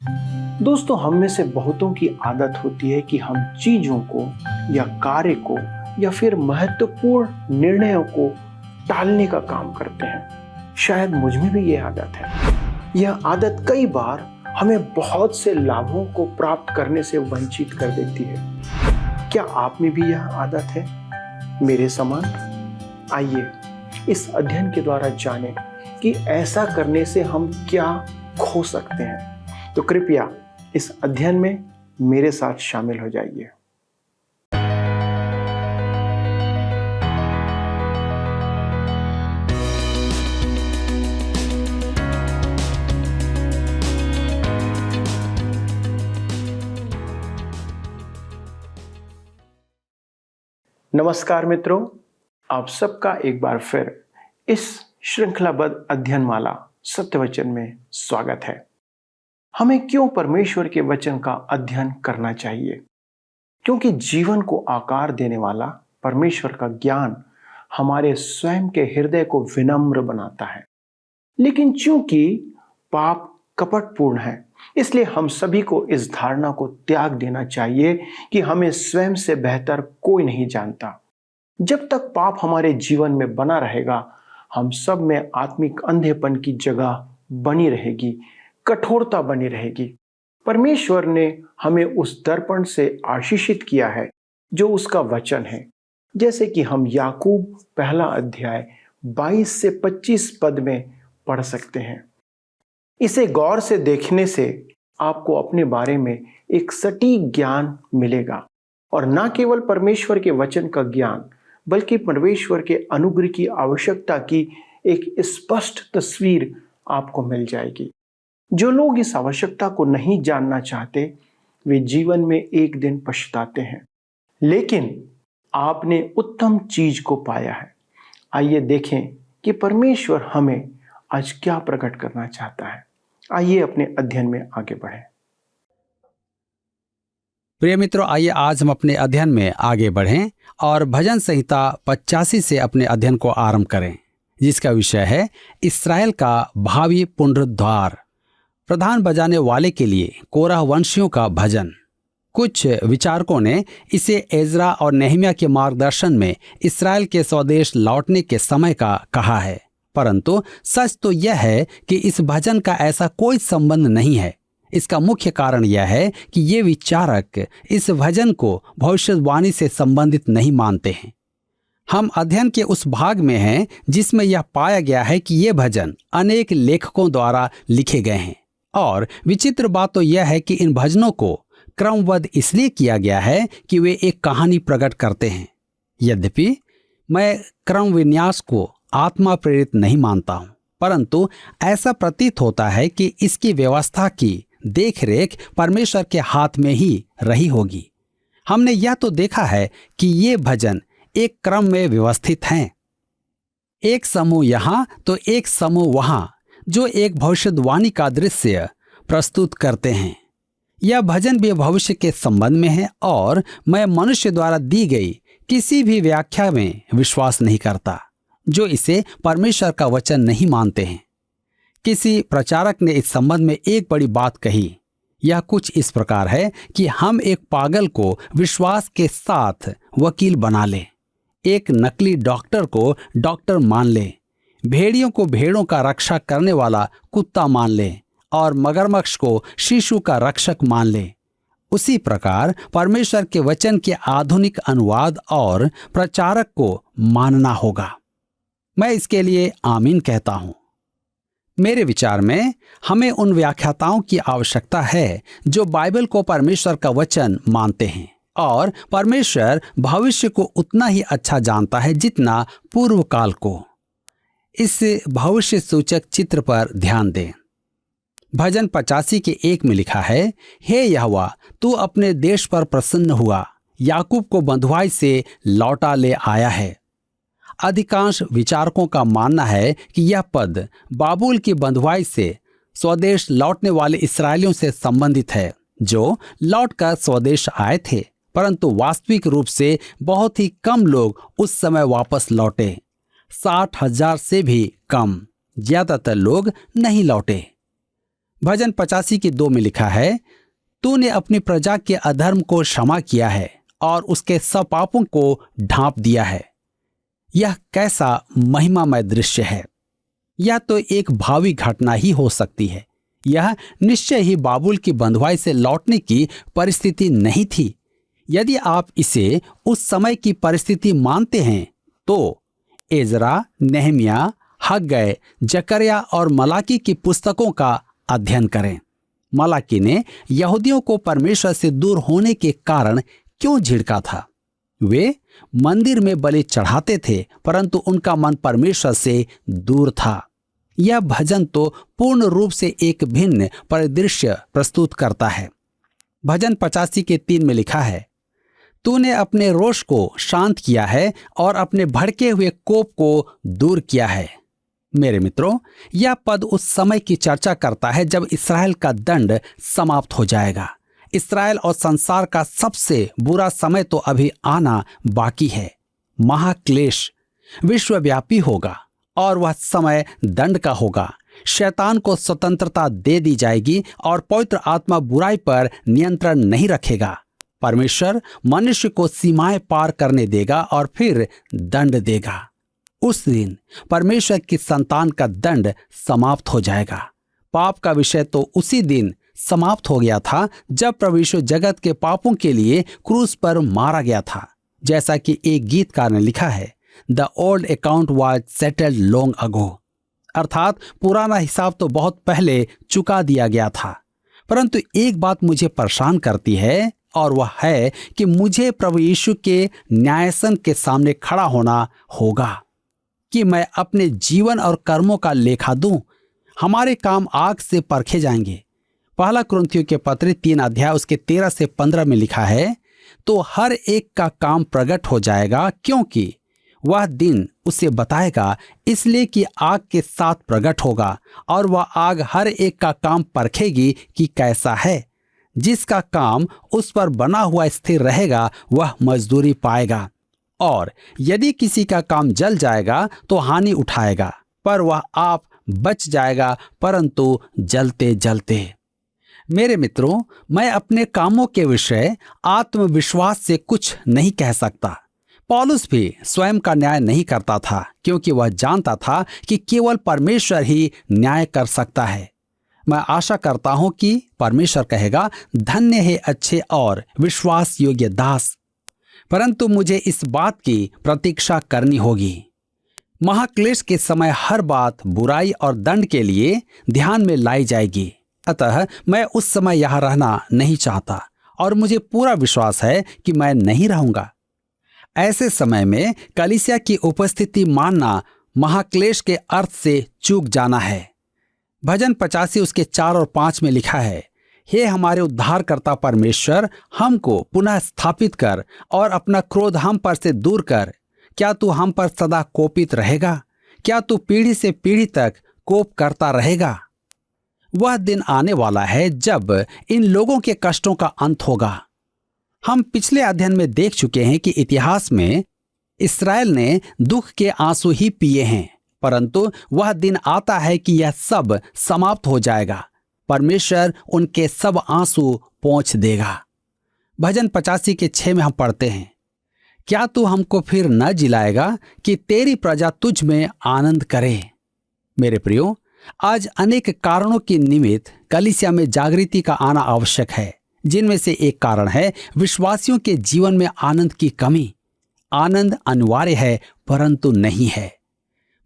दोस्तों, हम में से बहुतों की आदत होती है कि हम चीजों को या कार्य को या फिर महत्वपूर्ण निर्णयों को टालने का काम करते हैं। शायद मुझ में भी ये आदत है। यह आदत कई बार हमें बहुत से लाभों को प्राप्त करने से वंचित कर देती है। क्या आप में भी यह आदत है मेरे समान? आइए इस अध्ययन के द्वारा जानें कि ऐसा करने से हम क्या खो सकते हैं। तो कृपया इस अध्ययन में मेरे साथ शामिल हो जाइए। नमस्कार मित्रों, आप सबका एक बार फिर इस श्रृंखलाबद्ध अध्ययनमाला सत्यवचन में स्वागत है। हमें क्यों परमेश्वर के वचन का अध्ययन करना चाहिए? क्योंकि जीवन को आकार देने वाला परमेश्वर का ज्ञान हमारे स्वयं के हृदय को विनम्र बनाता है। लेकिन चूंकि पाप कपटपूर्ण है, इसलिए हम सभी को इस धारणा को त्याग देना चाहिए कि हमें स्वयं से बेहतर कोई नहीं जानता। जब तक पाप हमारे जीवन में बना रहेगा, हम सब में आत्मिक अंधेपन की जगह बनी रहेगी, कठोरता बनी रहेगी। परमेश्वर ने हमें उस दर्पण से आशीषित किया है जो उसका वचन है। जैसे कि हम याकूब पहला अध्याय 22 से 25 पद में पढ़ सकते हैं। इसे गौर से देखने से आपको अपने बारे में एक सटीक ज्ञान मिलेगा, और न केवल परमेश्वर के वचन का ज्ञान बल्कि परमेश्वर के अनुग्रह की आवश्यकता की एक स्पष्ट तस्वीर आपको मिल जाएगी। जो लोग इस आवश्यकता को नहीं जानना चाहते, वे जीवन में एक दिन पछताते हैं। लेकिन आपने उत्तम चीज को पाया है। आइए देखें कि परमेश्वर हमें आज क्या प्रकट करना चाहता है। आइए अपने अध्ययन में आगे बढ़ें। प्रिय मित्रों, आइए आज हम अपने अध्ययन में आगे बढ़ें और भजन संहिता 85 से अपने अध्ययन को आरंभ करें, जिसका विषय है इस्राएल का भावी पुनरुद्धार। प्रधान बजाने वाले के लिए कोरह वंशियों का भजन। कुछ विचारकों ने इसे एजरा और नेहमिया के मार्गदर्शन में इस्राएल के स्वदेश लौटने के समय का कहा है, परंतु सच तो यह है कि इस भजन का ऐसा कोई संबंध नहीं है। इसका मुख्य कारण यह है कि ये विचारक इस भजन को भविष्यवाणी से संबंधित नहीं मानते हैं। हम अध्ययन के उस भाग में हैं जिसमें यह पाया गया है कि ये भजन अनेक लेखकों द्वारा लिखे गए हैं, और विचित्र बात तो यह है कि इन भजनों को क्रमबद्ध इसलिए किया गया है कि वे एक कहानी प्रकट करते हैं। यद्यपि मैं क्रम विन्यास को आत्मा प्रेरित नहीं मानता हूं, परंतु ऐसा प्रतीत होता है कि इसकी व्यवस्था की देखरेख परमेश्वर के हाथ में ही रही होगी। हमने यह तो देखा है कि ये भजन एक क्रम में व्यवस्थित हैं। एक समूह यहाँ तो एक समूह वहाँ, जो एक भविष्यवाणी का दृश्य प्रस्तुत करते हैं। यह भजन भी भविष्य के संबंध में है, और मैं मनुष्य द्वारा दी गई किसी भी व्याख्या में विश्वास नहीं करता जो इसे परमेश्वर का वचन नहीं मानते हैं। किसी प्रचारक ने इस संबंध में एक बड़ी बात कही। यह कुछ इस प्रकार है कि हम एक पागल को विश्वास के साथ वकील बना लें, एक नकली डॉक्टर को डॉक्टर मान लें, भेड़ियों को भेड़ों का रक्षा करने वाला कुत्ता मान लें, और मगरमच्छ को शिशु का रक्षक मान लें। उसी प्रकार परमेश्वर के वचन के आधुनिक अनुवाद और प्रचारक को मानना होगा। मैं इसके लिए आमीन कहता हूं। मेरे विचार में हमें उन व्याख्याताओं की आवश्यकता है जो बाइबल को परमेश्वर का वचन मानते हैं, और परमेश्वर भविष्य को उतना ही अच्छा जानता है जितना पूर्व काल को। इस भविष्य सूचक चित्र पर ध्यान दें। भजन 85 के 1 में लिखा है, हे यहोवा, तू अपने देश पर प्रसन्न हुआ, याकूब को बंधुआई से लौटा ले आया है। अधिकांश विचारकों का मानना है कि यह पद बाबुल की बंधुआई से स्वदेश लौटने वाले इस्राएलियों से संबंधित है, जो लौटकर स्वदेश आए थे, परंतु वास्तविक रूप से बहुत ही कम लोग उस समय वापस लौटे। 60,000 से भी कम। ज्यादातर लोग नहीं लौटे। भजन 85:2 में लिखा है, तूने अपनी प्रजा के अधर्म को क्षमा किया है और उसके सब पापों को ढांप दिया है। यह कैसा महिमामय दृश्य है। यह तो एक भावी घटना ही हो सकती है। यह निश्चय ही बाबुल की बंधुआई से लौटने की परिस्थिति नहीं थी। यदि आप इसे उस समय की परिस्थिति मानते हैं तो एजरा, नेहमिया, हग्गै, जकरिया और मलाकी की पुस्तकों का अध्ययन करें। मलाकी ने यहूदियों को परमेश्वर से दूर होने के कारण क्यों झिड़का था? वे मंदिर में बलि चढ़ाते थे परंतु उनका मन परमेश्वर से दूर था। यह भजन तो पूर्ण रूप से एक भिन्न परिदृश्य प्रस्तुत करता है। भजन 85:3 में लिखा है, तूने अपने रोष को शांत किया है और अपने भड़के हुए कोप को दूर किया है। मेरे मित्रों, यह पद उस समय की चर्चा करता है जब इस्राएल का दंड समाप्त हो जाएगा। इस्राएल और संसार का सबसे बुरा समय तो अभी आना बाकी है। महाक्लेश विश्वव्यापी होगा और वह समय दंड का होगा। शैतान को स्वतंत्रता दे दी जाएगी और पवित्र आत्मा बुराई पर नियंत्रण नहीं रखेगा। परमेश्वर मनुष्य को सीमाएं पार करने देगा और फिर दंड देगा। उस दिन परमेश्वर की संतान का दंड समाप्त हो जाएगा। पाप का विषय तो उसी दिन समाप्त हो गया था जब प्रभु यीशु जगत के पापों के लिए क्रूस पर मारा गया था। जैसा कि एक गीतकार ने लिखा है, the old account was settled long ago, अर्थात पुराना हिसाब तो बहुत पहले चुका दिया गया था। परंतु एक बात मुझे परेशान करती है और वह है कि मुझे प्रभु यीशु के न्यायासन के सामने खड़ा होना होगा कि मैं अपने जीवन और कर्मों का लेखा दूं। हमारे काम आग से परखे जाएंगे। पहला कुरिन्थियों के पत्र 3 उसके 13 से 15 में लिखा है, तो हर एक का काम प्रकट हो जाएगा क्योंकि वह दिन उसे बताएगा, इसलिए कि आग के साथ प्रकट होगा और वह आग हर एक का काम परखेगी कि कैसा है। जिसका काम उस पर बना हुआ स्थिर रहेगा वह मजदूरी पाएगा, और यदि किसी का काम जल जाएगा तो हानि उठाएगा, पर वह आप बच जाएगा परंतु जलते जलते। मेरे मित्रों, मैं अपने कामों के विषय आत्मविश्वास से कुछ नहीं कह सकता। पौलुस भी स्वयं का न्याय नहीं करता था क्योंकि वह जानता था कि केवल परमेश्वर ही न्याय कर सकता है। मैं आशा करता हूं कि परमेश्वर कहेगा, धन्य है अच्छे और विश्वास योग्य दास। परंतु मुझे इस बात की प्रतीक्षा करनी होगी। महाक्लेश के समय हर बात बुराई और दंड के लिए ध्यान में लाई जाएगी। अतः मैं उस समय यहां रहना नहीं चाहता और मुझे पूरा विश्वास है कि मैं नहीं रहूंगा। ऐसे समय में कलीसिया की उपस्थिति मानना महाक्लेश के अर्थ से चूक जाना है। भजन 85 उसके 4 और 5 में लिखा है, हे हमारे उद्धारकर्ता परमेश्वर, हमको पुनः स्थापित कर और अपना क्रोध हम पर से दूर कर। क्या तू हम पर सदा कोपित रहेगा? क्या तू पीढ़ी से पीढ़ी तक कोप करता रहेगा? वह दिन आने वाला है जब इन लोगों के कष्टों का अंत होगा। हम पिछले अध्ययन में देख चुके हैं कि इतिहास में इस्राएल ने दुख के आंसू ही पिए हैं, परंतु वह दिन आता है कि यह सब समाप्त हो जाएगा। परमेश्वर उनके सब आंसू पोंछ देगा। भजन 85 के 6 में हम पढ़ते हैं, क्या तू हमको फिर न जिलाएगा कि तेरी प्रजा तुझ में आनंद करे। मेरे प्रियो, आज अनेक कारणों के निमित्त कलीसिया में जागृति का आना आवश्यक है, जिनमें से एक कारण है विश्वासियों के जीवन में आनंद की कमी। आनंद अनिवार्य है परंतु नहीं है।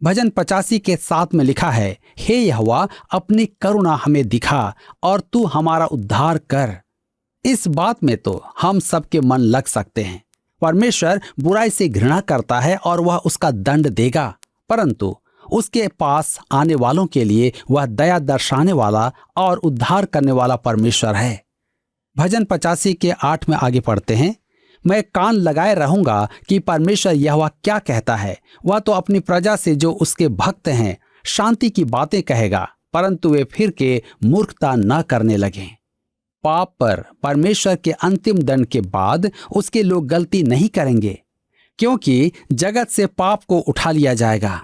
भजन 85 के 7 में लिखा है, हे यहोवा, अपनी करुणा हमें दिखा और तू हमारा उद्धार कर। इस बात में तो हम सबके मन लग सकते हैं। परमेश्वर बुराई से घृणा करता है और वह उसका दंड देगा, परंतु उसके पास आने वालों के लिए वह दया दर्शाने वाला और उद्धार करने वाला परमेश्वर है। भजन 85 के 8 में आगे पढ़ते हैं, मैं कान लगाए रहूंगा कि परमेश्वर यहोवा क्या कहता है। वह तो अपनी प्रजा से जो उसके भक्त हैं शांति की बातें कहेगा, परंतु वे फिर के मूर्खता न करने लगे। पाप पर परमेश्वर के अंतिम दंड के बाद उसके लोग गलती नहीं करेंगे, क्योंकि जगत से पाप को उठा लिया जाएगा।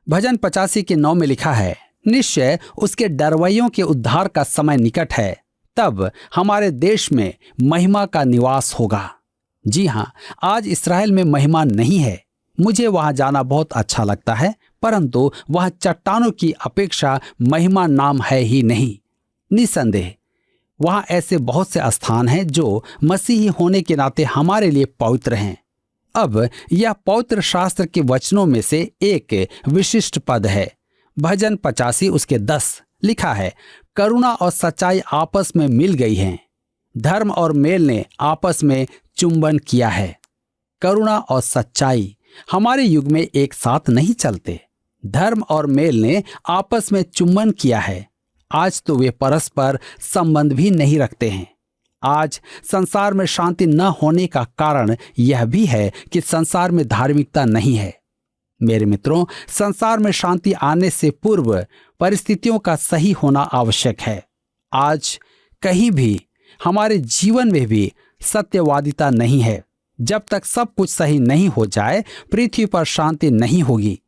भजन 85 के 9 में लिखा है, निश्चय उसके डरवैयों के उद्धार का समय निकट है। तब हमारे देश में महिमा का निवास होगा। जी हाँ, आज इस्राएल में महिमा नहीं है। मुझे वहां जाना बहुत अच्छा लगता है, परंतु वह चट्टानों की अपेक्षा महिमा नाम है ही नहीं। निसंदेह वहां ऐसे बहुत से स्थान हैं जो मसीही होने के नाते हमारे लिए पवित्र हैं। अब यह पवित्र शास्त्र के वचनों में से एक विशिष्ट पद है। भजन 85 उसके 10 लिखा है, करुणा और सच्चाई आपस में मिल गई हैं, धर्म और मेल ने आपस में चुंबन किया है। करुणा और सच्चाई हमारे युग में एक साथ नहीं चलते। धर्म और मेल ने आपस में चुंबन किया है। आज तो वे परस्पर संबंध भी नहीं रखते हैं। आज संसार में शांति न होने का कारण यह भी है कि संसार में धार्मिकता नहीं है। मेरे मित्रों, संसार में शांति आने से पूर्व परिस्थितियों का सही होना आवश्यक है। आज कहीं भी हमारे जीवन में भी सत्यवादिता नहीं है। जब तक सब कुछ सही नहीं हो जाए, पृथ्वी पर शांति नहीं होगी।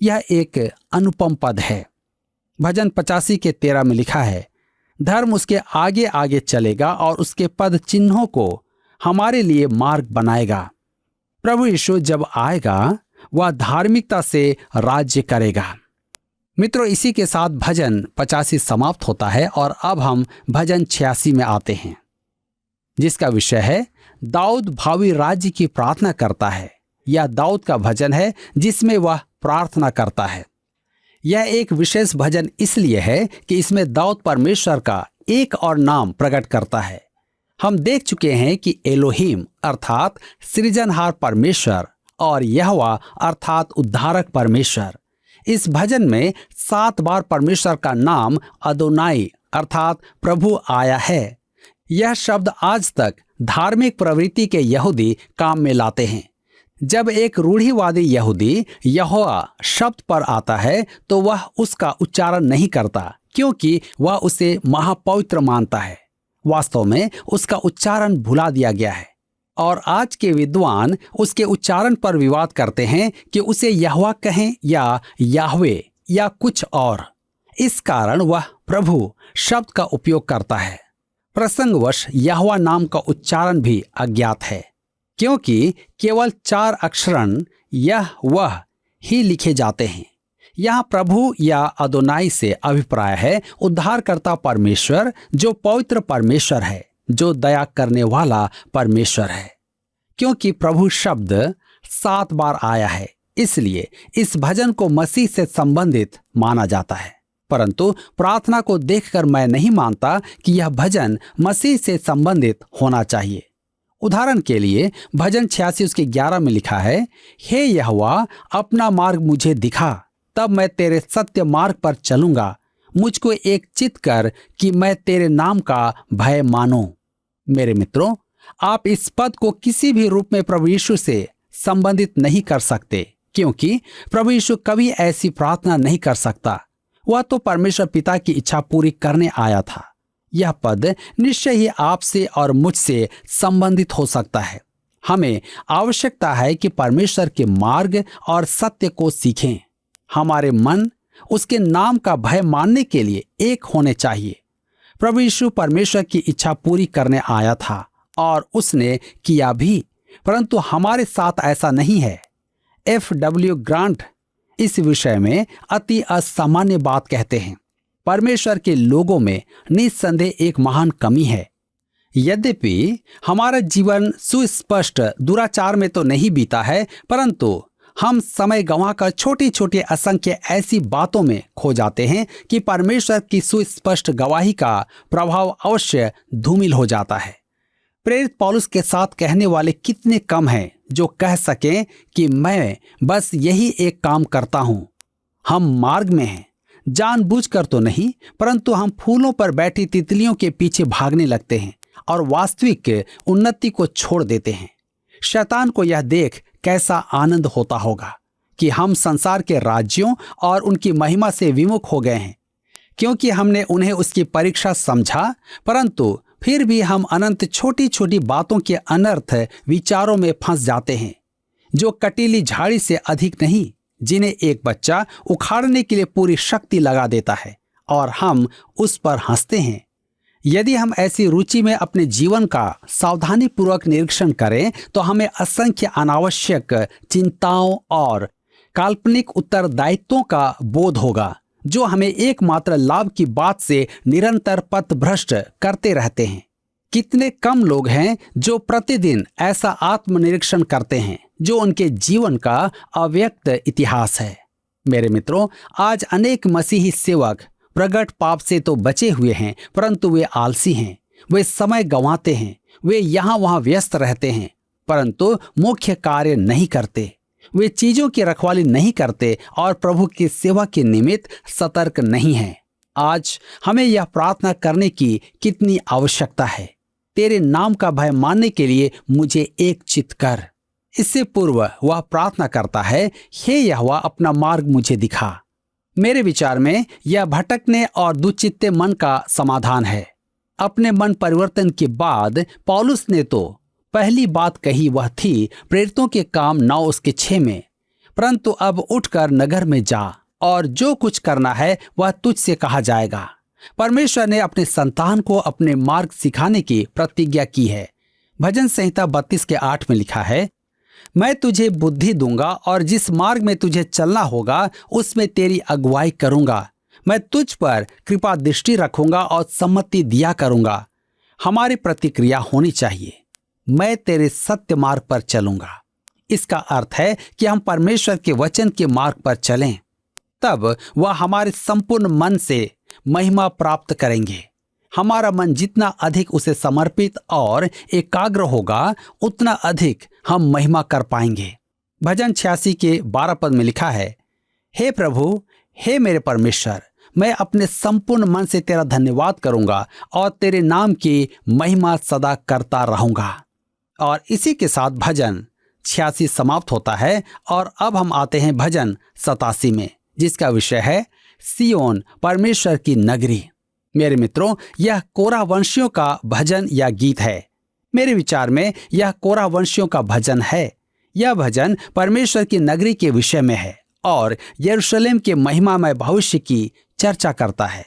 यह एक अनुपम पद है। भजन 85 के 13 में लिखा है, धर्म उसके आगे आगे चलेगा और उसके पद चिन्हों को हमारे लिए मार्ग बनाएगा। प्रभु यीशु जब आएगा, वह धार्मिकता से राज्य करेगा। मित्रों, इसी के साथ भजन 85 समाप्त होता है और अब हम भजन 86 में आते हैं, जिसका विषय है दाऊद भावी राज्य की प्रार्थना करता है। यह दाऊद का भजन है जिसमें वह प्रार्थना करता है। यह एक विशेष भजन इसलिए है कि इसमें दाऊद परमेश्वर का एक और नाम प्रकट करता है। हम देख चुके हैं कि एलोहिम अर्थात सृजनहार परमेश्वर और यहोवा अर्थात उद्धारक परमेश्वर। इस भजन में 7 बार परमेश्वर का नाम अदोनाई अर्थात प्रभु आया है। यह शब्द आज तक धार्मिक प्रवृत्ति के यहूदी काम में लाते हैं। जब एक रूढ़िवादी यहूदी यहोवा शब्द पर आता है तो वह उसका उच्चारण नहीं करता, क्योंकि वह उसे महापवित्र मानता है। वास्तव में उसका उच्चारण भुला दिया गया है और आज के विद्वान उसके उच्चारण पर विवाद करते हैं कि उसे यहोवा कहें या याहवे या कुछ और। इस कारण वह प्रभु शब्द का उपयोग करता है। प्रसंगवश यहोवा नाम का उच्चारण भी अज्ञात है, क्योंकि केवल 4 अक्षरण यह वह ही लिखे जाते हैं। यहाँ प्रभु या अदोनाई से अभिप्राय है उद्धारकर्ता परमेश्वर, जो पवित्र परमेश्वर है, जो दया करने वाला परमेश्वर है। क्योंकि प्रभु शब्द 7 बार आया है, इसलिए इस भजन को मसीह से संबंधित माना जाता है। परंतु प्रार्थना को देखकर मैं नहीं मानता कि यह भजन मसीह से संबंधित होना चाहिए। उदाहरण के लिए भजन 86 उसके 11 में लिखा है, हे यहोवा अपना मार्ग मुझे दिखा, तब मैं तेरे सत्य मार्ग पर चलूंगा। मुझको एक चित कर कि मैं तेरे नाम का भय मानूं। मेरे मित्रों, आप इस पद को किसी भी रूप में प्रभु यीशु से संबंधित नहीं कर सकते, क्योंकि प्रभु यीशु कभी ऐसी प्रार्थना नहीं कर सकता। वह तो परमेश्वर पिता की इच्छा पूरी करने आया था। यह पद निश्चय ही आपसे और मुझसे संबंधित हो सकता है। हमें आवश्यकता है कि परमेश्वर के मार्ग और सत्य को सीखें। हमारे मन उसके नाम का भय मानने के लिए एक होने चाहिए। प्रभु यीशु परमेश्वर की इच्छा पूरी करने आया था और उसने किया भी, परंतु हमारे साथ ऐसा नहीं है। F.W. ग्रांट इस विषय में अति असामान्य बात कहते हैं। परमेश्वर के लोगों में निस्संदेह एक महान कमी है। यद्यपि हमारा जीवन सुस्पष्ट दुराचार में तो नहीं बीता है, परंतु हम समय गंवाकर छोटी छोटी असंख्य ऐसी बातों में खो जाते हैं कि परमेश्वर की सुस्पष्ट गवाही का प्रभाव अवश्य धूमिल हो जाता है। प्रेरित पौलुस के साथ कहने वाले कितने कम हैं जो कह सकें कि मैं बस यही एक काम करता हूं। हम मार्ग में हैं, जानबूझकर तो नहीं, परंतु हम फूलों पर बैठी तितलियों के पीछे भागने लगते हैं और वास्तविक उन्नति को छोड़ देते हैं। शैतान को यह देख कैसा आनंद होता होगा कि हम संसार के राज्यों और उनकी महिमा से विमुख हो गए हैं, क्योंकि हमने उन्हें उसकी परीक्षा समझा, परंतु फिर भी हम अनंत छोटी छोटी बातों के अनर्थ विचारों में फंस जाते हैं, जो कटीली झाड़ी से अधिक नहीं, जिन्हें एक बच्चा उखाड़ने के लिए पूरी शक्ति लगा देता है और हम उस पर हंसते हैं। यदि हम ऐसी रुचि में अपने जीवन का सावधानी पूर्वक निरीक्षण करें तो हमें असंख्य अनावश्यक चिंताओं और काल्पनिक उत्तरदायित्वों का बोध होगा जो हमें एकमात्र लाभ की बात से निरंतर पथभ्रष्ट करते रहते हैं। कितने कम लोग हैं जो प्रतिदिन ऐसा आत्मनिरीक्षण करते हैं जो उनके जीवन का अव्यक्त इतिहास है। मेरे मित्रों, आज अनेक मसीही सेवक प्रगट पाप से तो बचे हुए हैं, परंतु वे आलसी हैं। वे समय गंवाते हैं, वे यहाँ वहाँ व्यस्त रहते हैं, परंतु मुख्य कार्य नहीं करते। वे चीजों की रखवाली नहीं करते और प्रभु की सेवा के निमित्त सतर्क नहीं हैं। आज हमें यह प्रार्थना करने की कितनी आवश्यकता है, तेरे नाम का भय मानने के लिए मुझे एक चित्त कर। इससे पूर्व वह प्रार्थना करता है, हे यहोवा अपना मार्ग मुझे दिखा। मेरे विचार में यह भटकने और दुचित्ते मन का समाधान है। अपने मन परिवर्तन के बाद पौलुस ने तो पहली बात कही, वह थी प्रेरितों के काम 9:6 में, परंतु अब उठकर नगर में जा और जो कुछ करना है वह तुझसे कहा जाएगा। परमेश्वर ने अपने संतान को अपने मार्ग सिखाने की प्रतिज्ञा की है। भजन संहिता 32:8 में लिखा है, मैं तुझे बुद्धि दूंगा और जिस मार्ग में तुझे चलना होगा उसमें तेरी अगुवाई करूंगा। मैं तुझ पर कृपा दृष्टि रखूंगा और सम्मति दिया करूंगा। हमारी प्रतिक्रिया होनी चाहिए, मैं तेरे सत्य मार्ग पर चलूंगा। इसका अर्थ है कि हम परमेश्वर के वचन के मार्ग पर चलें, तब वह हमारे संपूर्ण मन से महिमा प्राप्त करेंगे। हमारा मन जितना अधिक उसे समर्पित और एकाग्र होगा उतना अधिक हम महिमा कर पाएंगे। भजन 86:12 में लिखा है, हे प्रभु, हे मेरे परमेश्वर, मैं अपने संपूर्ण मन से तेरा धन्यवाद करूंगा और तेरे नाम की महिमा सदा करता रहूंगा। और इसी के साथ भजन 86 समाप्त होता है और अब हम आते हैं भजन 87 में, जिसका विषय है सियोन परमेश्वर की नगरी। मेरे मित्रों, यह कोरह वंशियों का भजन या गीत है। मेरे विचार में यह कोरह वंशियों का भजन है। यह भजन परमेश्वर की नगरी के विषय में है और यरूशलेम के महिमामय भविष्य की चर्चा करता है।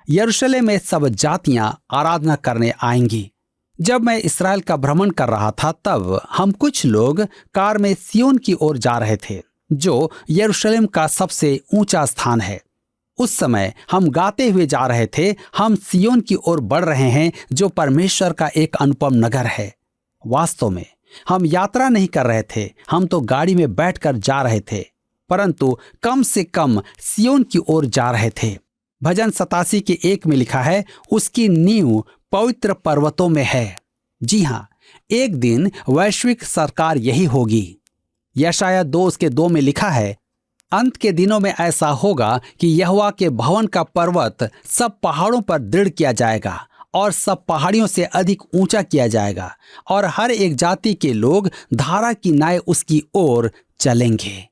यरूशलेम में सब जातियां आराधना करने आएंगी। जब मैं इस्राएल का भ्रमण कर रहा था तब हम कुछ लोग कार में सियोन की ओर जा रहे थे, जो यरूशलेम का सबसे ऊंचा स्थान है। उस समय हम गाते हुए जा रहे थे, हम सियोन की ओर बढ़ रहे हैं, जो परमेश्वर का एक अनुपम नगर है। वास्तव में हम यात्रा नहीं कर रहे थे, हम तो गाड़ी में बैठकर जा रहे थे, परंतु कम से कम सियोन की ओर जा रहे थे। भजन 87:1 में लिखा है, उसकी नींव पवित्र पर्वतों में है। जी हाँ, एक दिन वैश्विक सरकार यही होगी। यशाया 2:2 में लिखा है, अंत के दिनों में ऐसा होगा कि यहोवा के भवन का पर्वत सब पहाड़ों पर दृढ़ किया जाएगा और सब पहाड़ियों से अधिक ऊंचा किया जाएगा और हर एक जाति के लोग धारा की नाय उसकी ओर चलेंगे।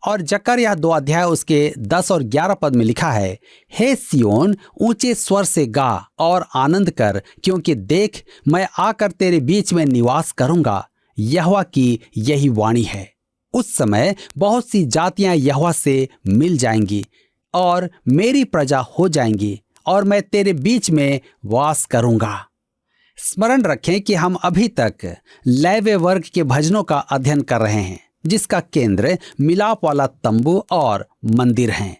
और जकरयाह 2 उसके 10 और 11 में लिखा है, हे सियोन, ऊंचे स्वर से गा और आनंद कर, क्योंकि देख मैं आकर तेरे बीच में निवास करूंगा। यहोवा की यही वाणी है। उस समय बहुत सी जातियां यहोवा से मिल जाएंगी और मेरी प्रजा हो जाएंगी और मैं तेरे बीच में वास करूंगा। स्मरण रखें कि हम अभी तक लेवी वर्ग के भजनों का अध्ययन कर रहे हैं, जिसका केंद्र मिलाप वाला तंबू और मंदिर है।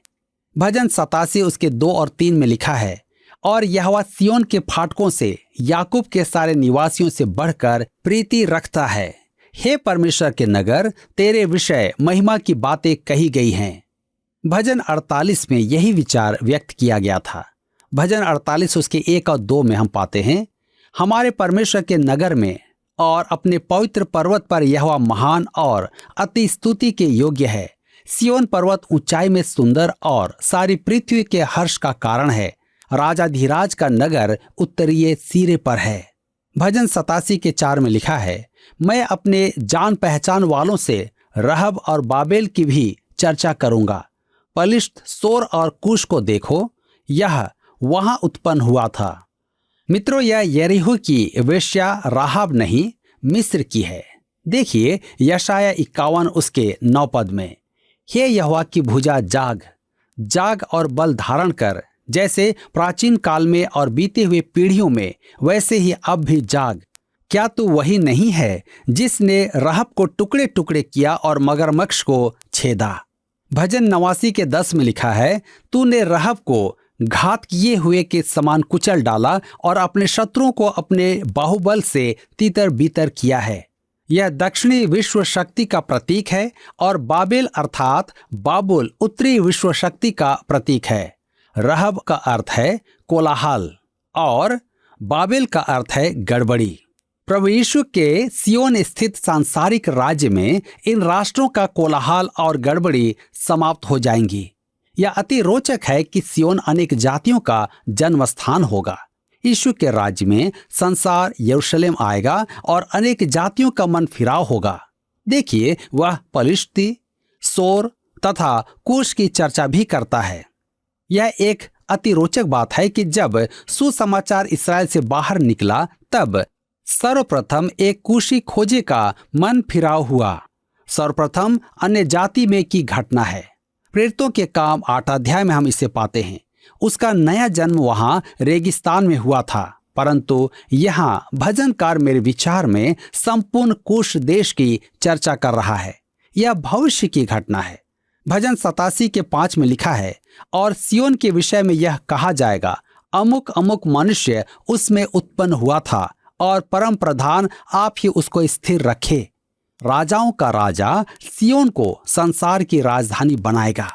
भजन 87 उसके 2 और 3 में लिखा है, और यहोवा सियोन के फाटकों से याकूब के सारे निवासियों से बढ़कर प्रीति रखता है। हे परमेश्वर के नगर, तेरे विषय महिमा की बातें कही गई हैं। भजन 48 में यही विचार व्यक्त किया गया था। भजन 48 उसके 1 और 2 में हम पाते हैं, हमारे परमेश्वर के नगर में और अपने पवित्र पर्वत पर यहोवा महान और अति स्तुति के योग्य है। सियोन पर्वत ऊंचाई में सुंदर और सारी पृथ्वी के हर्ष का कारण है। राजाधिराज का नगर उत्तरीय सिरे पर है। भजन 87 के 4 में लिखा है, मैं अपने जान पहचान वालों से रहब और बाबेल की भी चर्चा करूंगा। पलिश्त, सोर और कूश को देखो, यह वहां उत्पन्न हुआ था। मित्रों, यह यरीहो की वेश्या राहाब नहीं, मिस्र की है। देखिए यशाया 51 उसके 9 में, हे यहोवा की भुजा जाग, जाग और बल धारण कर, जैसे प्राचीन काल में और बीते हुए पीढ़ियों में वैसे ही अब भी जाग। क्या तू वही नहीं है जिसने रहब को टुकड़े टुकड़े किया और मगरमच्छ को छेदा? भजन 89 के 10 में लिखा है, तूने रहब को घात किए हुए के समान कुचल डाला और अपने शत्रुओं को अपने बाहुबल से तीतर बीतर किया है। यह दक्षिणी विश्व शक्ति का प्रतीक है और बाबेल अर्थात बाबुल उत्तरी विश्व शक्ति का प्रतीक है। रहब का अर्थ है कोलाहल और बाबेल का अर्थ है गड़बड़ी। प्रभु यीशु के सियोन स्थित सांसारिक राज्य में इन राष्ट्रों का कोलाहल और गड़बड़ी समाप्त हो जाएंगी। यह अति रोचक है कि सियोन अनेक जातियों का जन्म स्थान होगा। यीशु के राज्य में संसार यरूशलेम आएगा और अनेक जातियों का मन फिराव होगा। देखिए, वह पलिश्ती, सोर तथा कूश की चर्चा भी करता है। यह एक अति रोचक बात है कि जब सुसमाचार इस्राएल से बाहर निकला तब सर्वप्रथम एक कूशी खोजे का मन फिराव हुआ। सर्वप्रथम अन्य जाति में की घटना है। प्रेरितों के काम 8 अध्याय में हम इसे पाते हैं। उसका नया जन्म वहां रेगिस्तान में हुआ था, परंतु यहाँ भजनकार मेरे विचार में संपूर्ण कूश देश की चर्चा कर रहा है। यह भविष्य की घटना है। भजन 87 के 5 में लिखा है, और सियोन के विषय में यह कहा जाएगा, अमुक अमुक मनुष्य उसमें उत्पन्न हुआ था और परम प्रधान आप ही उसको स्थिर रखे। राजाओं का राजा सियोन को संसार की राजधानी बनाएगा।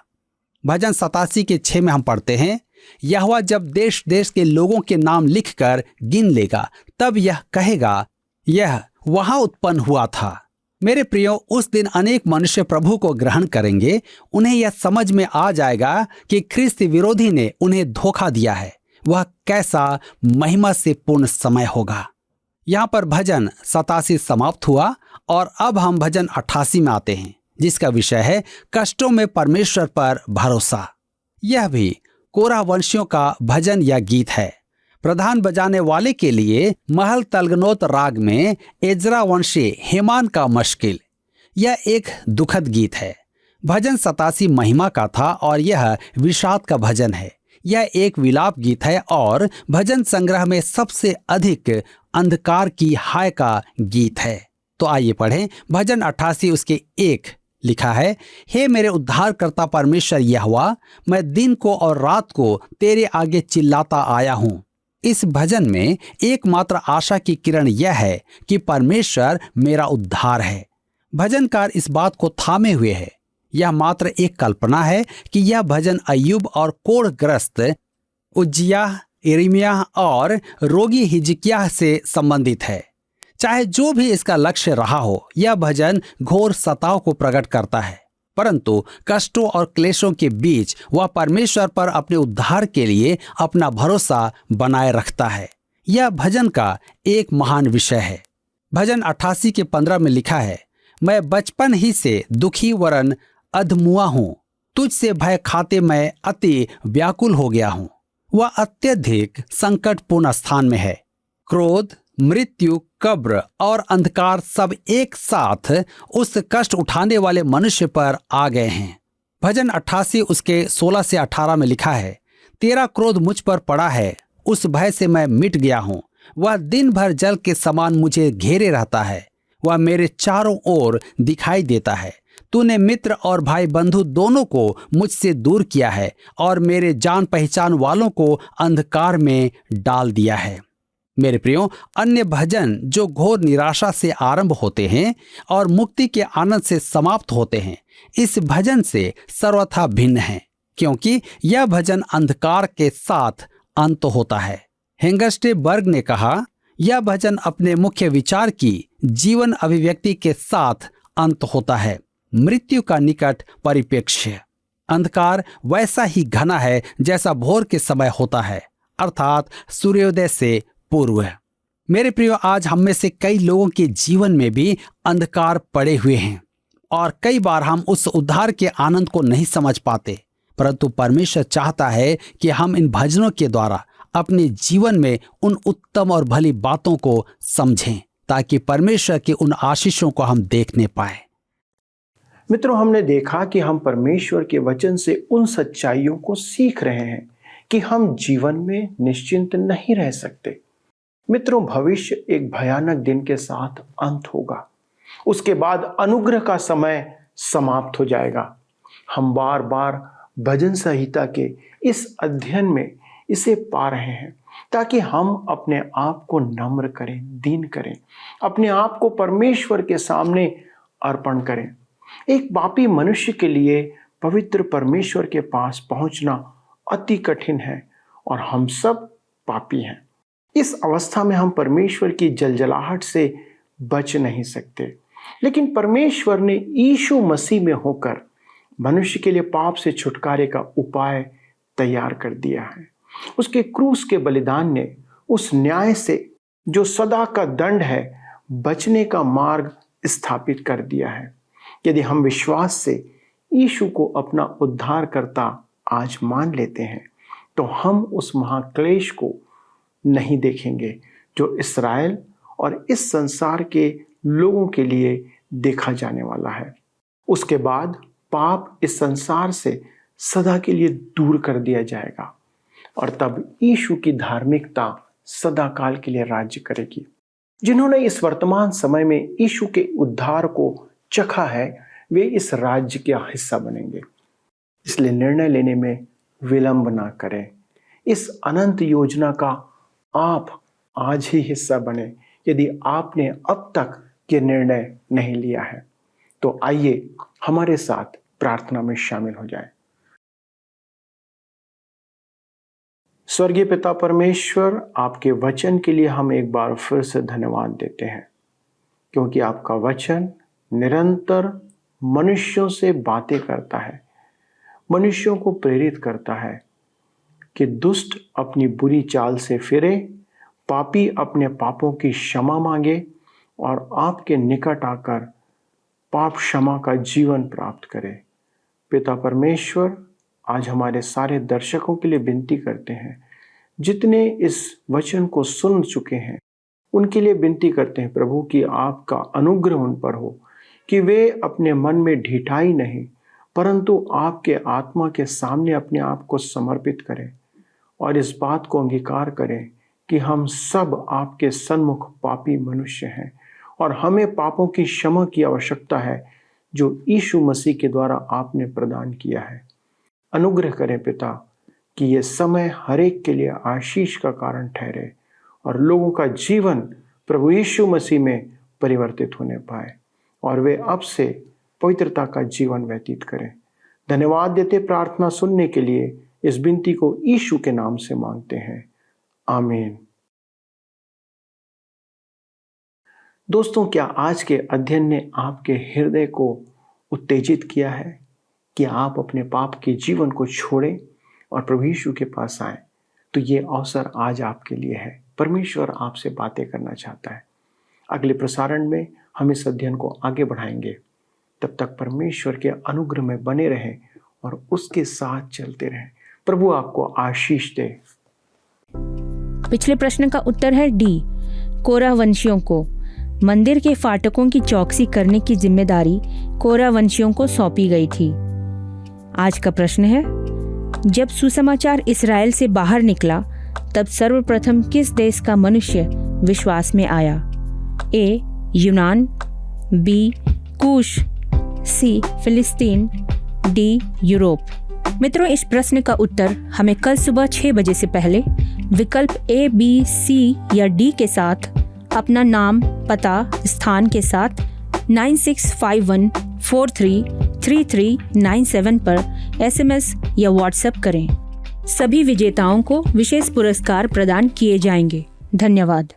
भजन 87 के 6 में हम पढ़ते हैं, यहोवा जब देश देश के लोगों के नाम लिखकर गिन लेगा तब यह कहेगा, यह वहां उत्पन्न हुआ था। मेरे प्रियो, उस दिन अनेक मनुष्य प्रभु को ग्रहण करेंगे। उन्हें यह समझ में आ जाएगा कि ख्रिस्त विरोधी ने उन्हें धोखा दिया है। वह कैसा महिमा से पूर्ण समय होगा। यहाँ पर भजन 87 समाप्त हुआ और अब हम भजन 88 में आते हैं, जिसका विषय है कष्टों में परमेश्वर पर भरोसा। यह भी कोरह वंशियों का भजन या गीत है। प्रधान बजाने वाले के लिए महल तलगनोत राग में एजरा वंशी हेमान का मश्किल। यह एक दुखद गीत है। भजन 87 महिमा का था और यह विषाद का भजन है। यह एक विलाप गीत है और भजन संग्रह में सबसे अधिक अंधकार की हाय का गीत है। तो आइए पढ़ें भजन 88 उसके 1 लिखा है, हे मेरे उद्धारकर्ता परमेश्वर यहोवा, मैं दिन को और रात को तेरे आगे चिल्लाता आया हूँ। इस भजन में एकमात्र आशा की किरण यह है कि परमेश्वर मेरा उद्धार है। भजनकार इस बात को थामे हुए है। यह मात्र एक कल्पना है कि यह भजन अय्यूब और कोढ़ग्रस्त उज्जियाह, यिर्मयाह और रोगी हिजकिय्याह से संबंधित है। चाहे जो भी इसका लक्ष्य रहा हो, यह भजन घोर सताव को प्रकट करता है, परंतु कष्टों और क्लेशों के बीच वह परमेश्वर पर अपने उद्धार के लिए अपना भरोसा बनाए रखता है। यह भजन का एक महान विषय है। भजन 88 के 15 में लिखा है, मैं बचपन ही से दुखी वरन अधमुआ हूँ, तुझसे भय खाते मैं अति व्याकुल हो गया हूँ। वह अत्यधिक संकटपूर्ण स्थान में है। क्रोध, मृत्यु, कब्र और अंधकार सब एक साथ उस कष्ट उठाने वाले मनुष्य पर आ गए हैं। भजन 88 उसके 16 से 18 में लिखा है, तेरा क्रोध मुझ पर पड़ा है, उस भय से मैं मिट गया हूँ। वह दिन भर जल के समान मुझे घेरे रहता है, वह मेरे चारों ओर दिखाई देता है। तूने मित्र और भाई बंधु दोनों को मुझसे दूर किया है और मेरे जान पहचान वालों को अंधकार में डाल दिया है। मेरे प्रियो, अन्य भजन जो घोर निराशा से आरंभ होते हैं और मुक्ति के आनंद से समाप्त होते हैं, इस भजन से सर्वथा भिन्न है, क्योंकि यह भजन अंधकार के साथ अंत होता है। हेंगस्टेबर्ग ने कहा, यह भजन अपने मुख्य विचार की जीवन अभिव्यक्ति के साथ अंत होता है। मृत्यु का निकट परिप्रेक्ष्य। अंधकार वैसा ही घना है जैसा भोर के समय होता है, अर्थात सूर्योदय से पूर्व। मेरे प्रियो, आज हम में से कई लोगों के जीवन में भी अंधकार पड़े हुए हैं और कई बार हम उस उद्धार के आनंद को नहीं समझ पाते, परंतु परमेश्वर चाहता है कि हम इन भजनों के द्वारा अपने जीवन में उन उत्तम और भली बातों को समझें, ताकि परमेश्वर की उन आशीषों को हम देखने पाए। मित्रों, हमने देखा कि हम परमेश्वर के वचन से उन सच्चाइयों को सीख रहे हैं कि हम जीवन में निश्चिंत नहीं रह सकते। मित्रों, भविष्य एक भयानक दिन के साथ अंत होगा। उसके बाद अनुग्रह का समय समाप्त हो जाएगा। हम बार बार भजन संहिता के इस अध्ययन में इसे पा रहे हैं ताकि हम अपने आप को नम्र करें, दीन करें, अपने आप को परमेश्वर के सामने अर्पण करें। एक पापी मनुष्य के लिए पवित्र परमेश्वर के पास पहुंचना अति कठिन है और हम सब पापी हैं। इस अवस्था में हम परमेश्वर की जलजलाहट से बच नहीं सकते, लेकिन परमेश्वर ने यीशु मसीह में होकर मनुष्य के लिए पाप से छुटकारे का उपाय तैयार कर दिया है। उसके क्रूस के बलिदान ने उस न्याय से जो सदा का दंड है, बचने का मार्ग स्थापित कर दिया है। यदि हम विश्वास से यीशु को अपना उद्धारकर्ता आज मान लेते हैं तो हम उस महाक्लेश को नहीं देखेंगे जो इस्राएल और इस संसार के लोगों के लिए देखा जाने वाला है। उसके बाद पाप इस संसार से सदा के लिए दूर कर दिया जाएगा और तब यीशु की धार्मिकता सदा काल के लिए राज्य करेगी। जिन्होंने इस वर्तमान समय में यीशु के उद्धार को चखा है, वे इस राज्य का हिस्सा बनेंगे। इसलिए निर्णय लेने में विलंब ना करें। इस अनंत योजना का आप आज ही हिस्सा बने। यदि आपने अब तक ये निर्णय नहीं लिया है तो आइए हमारे साथ प्रार्थना में शामिल हो जाएं। स्वर्गीय पिता परमेश्वर, आपके वचन के लिए हम एक बार फिर से धन्यवाद देते हैं, क्योंकि आपका वचन निरंतर मनुष्यों से बातें करता है, मनुष्यों को प्रेरित करता है कि दुष्ट अपनी बुरी चाल से फिरे, पापी अपने पापों की क्षमा मांगे और आपके निकट आकर पाप क्षमा का जीवन प्राप्त करे। पिता परमेश्वर, आज हमारे सारे दर्शकों के लिए विनती करते हैं, जितने इस वचन को सुन चुके हैं उनके लिए विनती करते हैं प्रभु कि आपका अनुग्रह उन पर हो, कि वे अपने मन में ढिठाई नहीं परंतु आपके आत्मा के सामने अपने आप को समर्पित करें और इस बात को अंगीकार करें कि हम सब आपके सन्मुख पापी मनुष्य हैं और हमें पापों की क्षमा की आवश्यकता है जो यीशु मसीह के द्वारा आपने प्रदान किया है। अनुग्रह करें पिता कि ये समय हर एक के लिए आशीष का कारण ठहरे और लोगों का जीवन प्रभु यीशु मसीह में परिवर्तित होने पाए और वे अब से पवित्रता का जीवन व्यतीत करें। धन्यवाद देते प्रार्थना सुनने के लिए इस विनती को यीशु के नाम से मांगते हैं, आमीन। दोस्तों, क्या आज के अध्ययन ने आपके हृदय को उत्तेजित किया है कि आप अपने पाप के जीवन को छोड़ें और प्रभु यीशु के पास आएं? तो ये अवसर आज आपके लिए है। परमेश्वर आपसे बातें करना चाहता है। अगले प्रसारण में हम इस अध्ययन को आगे बढ़ाएंगे। तब तक परमेश्वर के अनुग्रह में बने रहें और उसके साथ चलते रहें। प्रभु आपको आशीष दे। पिछले प्रश्न का उत्तर है डी। कोरह वंशियों को मंदिर के फाटकों की चौकसी करने की जिम्मेदारी कोरह वंशियों को सौंपी गई थी। आज का प्रश्न है, जब सुसमाचार इस्राएल से बाहर निकला तब सर्वप्रथम किस देश का मनुष्य विश्वास में आया? ए. यूनान, बी. कूश, सी. फिलिस्तीन, डी. यूरोप। मित्रों, इस प्रश्न का उत्तर हमें कल सुबह 6 बजे से पहले विकल्प ए, बी, सी या डी के साथ अपना नाम, पता, स्थान के साथ 9651433397 पर SMS या व्हाट्सएप करें। सभी विजेताओं को विशेष पुरस्कार प्रदान किए जाएंगे। धन्यवाद।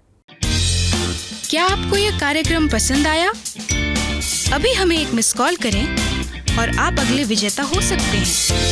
क्या आपको यह कार्यक्रम पसंद आया? अभी हमें एक मिस कॉल करें और आप अगले विजेता हो सकते हैं।